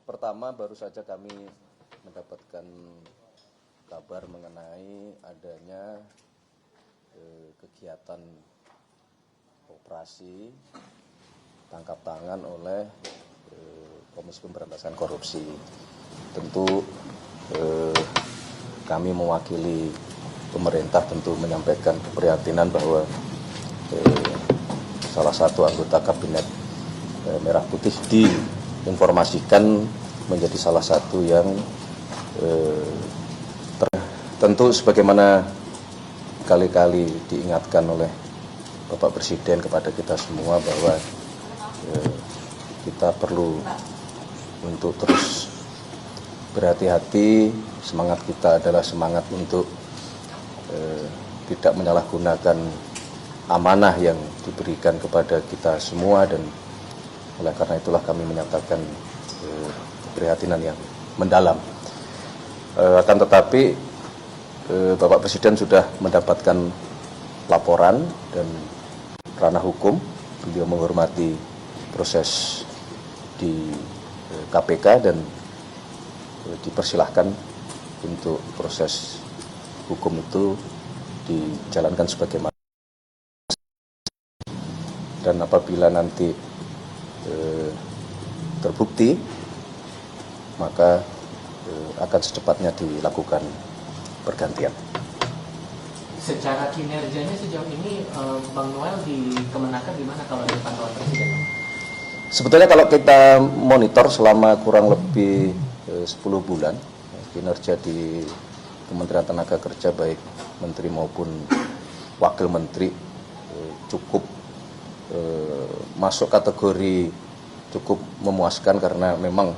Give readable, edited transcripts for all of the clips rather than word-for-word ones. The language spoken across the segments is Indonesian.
Pertama, baru saja kami mendapatkan kabar mengenai adanya kegiatan operasi tangkap tangan oleh Komisi Pemberantasan Korupsi. Tentu kami mewakili pemerintah tentu menyampaikan keprihatinan bahwa salah satu anggota kabinet Merah Putih diinformasikan menjadi salah satu yang tentu sebagaimana kali-kali diingatkan oleh Bapak Presiden kepada kita semua bahwa kita perlu untuk terus berhati-hati. Semangat kita adalah semangat untuk tidak menyalahgunakan amanah yang diberikan kepada kita semua, dan oleh karena itulah kami menyatakan keprihatinan yang mendalam. Akan tetapi Bapak Presiden sudah mendapatkan laporan dan ranah hukum, beliau menghormati proses di KPK dan dipersilahkan untuk proses hukum itu dijalankan sebagaimana. Dan apabila nanti terbukti, maka akan secepatnya dilakukan pergantian. Secara kinerjanya sejauh ini, Bang Noel di Kemenaker gimana kalau dari pantauan Presiden? Sebetulnya kalau kita monitor selama kurang lebih 10 bulan, kinerja di Kementerian Tenaga Kerja baik Menteri maupun Wakil Menteri cukup masuk kategori cukup memuaskan, karena memang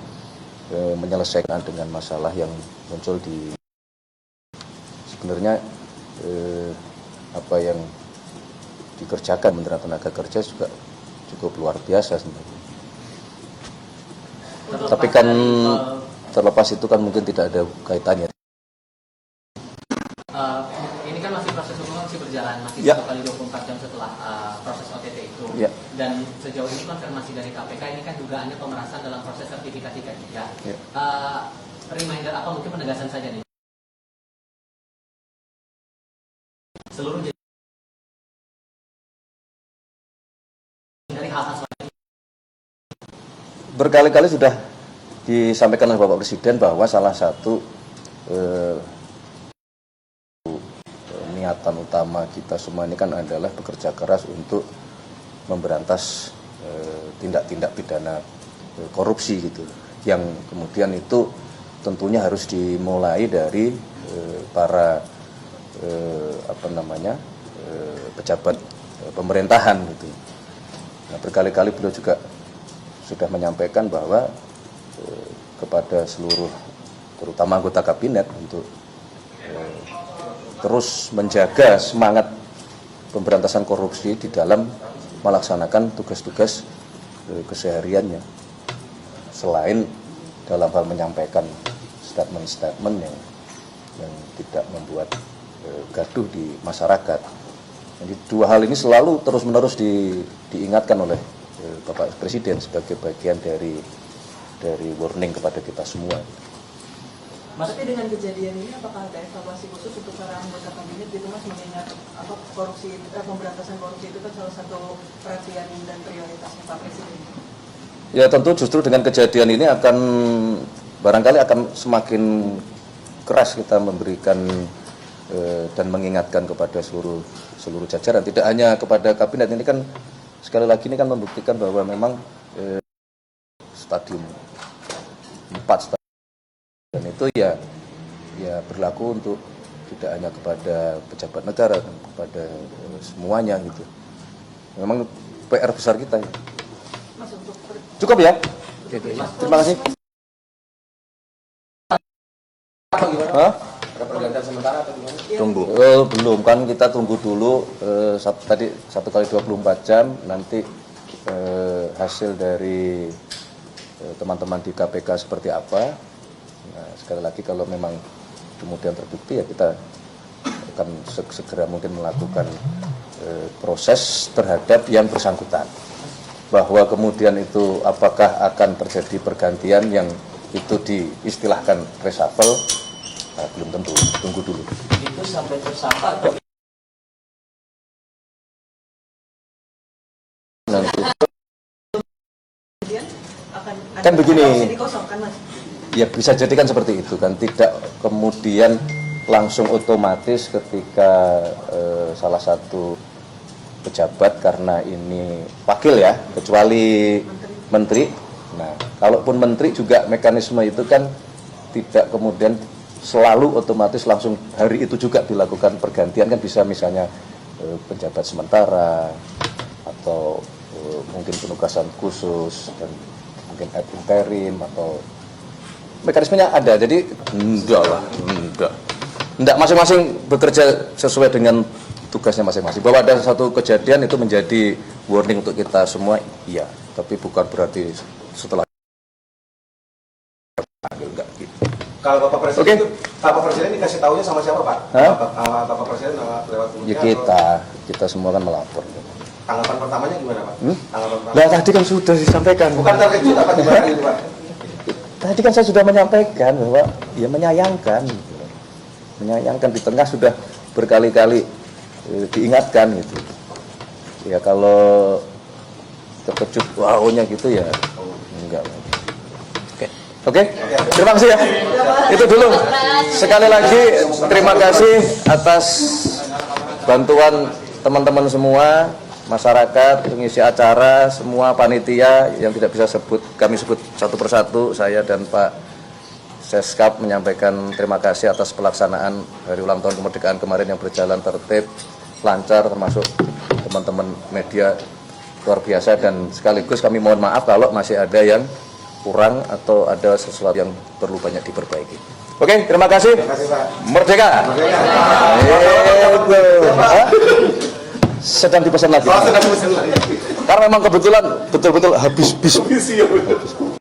menyelesaikan dengan masalah yang muncul di sebenarnya apa yang dikerjakan Kementerian Tenaga Kerja juga cukup luar biasa sebenarnya. Tapi kan terlepas itu kan mungkin tidak ada kaitannya. Ini kan masih proses hukum masih berjalan, masih Ya. 1 kali 24 jam setelah proses OTT itu. Ya. Dan sejauh ini konfirmasi dari KPK ini kan dugaannya pemerasan dalam proses sertifikasi K3. Ya. Reminder apa, mungkin penegasan saja nih. Seluruh dari hal-hal selanjutnya. Berkali-kali sudah disampaikan oleh Bapak Presiden bahwa salah satu niatan utama kita semua ini kan adalah bekerja keras untuk memberantas tindak-tindak pidana korupsi gitu, yang kemudian itu tentunya harus dimulai dari para pejabat pemerintahan gitu. Nah, berkali-kali beliau juga sudah menyampaikan bahwa kepada seluruh terutama anggota kabinet untuk terus menjaga semangat pemberantasan korupsi di dalam melaksanakan tugas-tugas kesehariannya, selain dalam hal menyampaikan statement-statement yang tidak membuat gaduh di masyarakat. Jadi dua hal ini selalu terus-menerus diingatkan oleh Bapak Presiden sebagai bagian dari warning kepada kita semua. Mas, tapi dengan kejadian ini apakah ada evaluasi khusus untuk para anggota kabinet gitu Mas, mengingat korupsi, pemberantasan korupsi itu kan salah satu perhatian dan prioritasnya Pak Presiden? Ya tentu justru dengan kejadian ini akan barangkali akan semakin keras kita memberikan dan mengingatkan kepada seluruh jajaran, tidak hanya kepada kabinet. Ini kan sekali lagi ini kan membuktikan bahwa memang stadium 4 dan itu ya berlaku untuk tidak hanya kepada pejabat negara, kepada semuanya gitu. Memang PR besar kita ya. Cukup ya? Terima kasih. Ada pergantian sementara atau gimana? Tunggu. Belum, kan kita tunggu dulu tadi 1 kali 24 jam nanti hasil dari teman-teman di KPK seperti apa. Nah, sekali lagi kalau memang kemudian terbukti ya kita akan segera mungkin melakukan proses terhadap yang bersangkutan. Bahwa kemudian itu apakah akan terjadi pergantian yang itu diistilahkan reshuffle, belum tentu, tunggu dulu. Itu sampai tersangka atau Nanti Kemudian akan ada Kan begini. opsi dikosongkan, Mas. ya bisa jadi kan seperti itu kan, tidak kemudian langsung otomatis ketika salah satu pejabat, karena ini wakil ya, kecuali menteri. Nah, kalaupun menteri juga mekanisme itu kan tidak kemudian selalu otomatis langsung hari itu juga dilakukan pergantian, kan bisa misalnya penjabat sementara atau mungkin penugasan khusus dan mungkin ad interim atau mekanismenya ada. Jadi enggak masing-masing bekerja sesuai dengan tugasnya masing-masing. Bahwa ada satu kejadian itu menjadi warning untuk kita semua, iya, tapi bukan berarti setelah enggak gitu. Kalau Bapak Presiden Oke. itu, Bapak Presiden dikasih tahunya sama siapa, Pak? Hah? Bapak Presiden lewat Ya kementerian kita semua kan melapor. atau tanggapan pertamanya gimana, Pak? Tanggapan pertama. Lah tadi kan sudah disampaikan. Bukan terkejut apa gimana gitu, Pak? Tadi kan saya sudah menyampaikan bahwa ya menyayangkan, gitu. Menyayangkan di tengah sudah berkali-kali diingatkan gitu. Ya kalau terkejut wownya gitu ya enggak. Oke, terima kasih ya. Itu dulu. Sekali lagi terima kasih atas bantuan teman-teman semua, masyarakat, pengisi acara, semua panitia yang tidak bisa kami sebut satu persatu. Saya dan Pak Seskap menyampaikan terima kasih atas pelaksanaan Hari Ulang Tahun Kemerdekaan kemarin yang berjalan tertib, lancar, termasuk teman-teman media luar biasa, dan sekaligus kami mohon maaf kalau masih ada yang kurang atau ada sesuatu yang perlu banyak diperbaiki. Oke, terima kasih. Terima kasih, Pak. Merdeka. Sedang dipesan lagi. Oh, sudah selesai. Karena memang kebetulan betul-betul habis bis. Visi ya, Bu.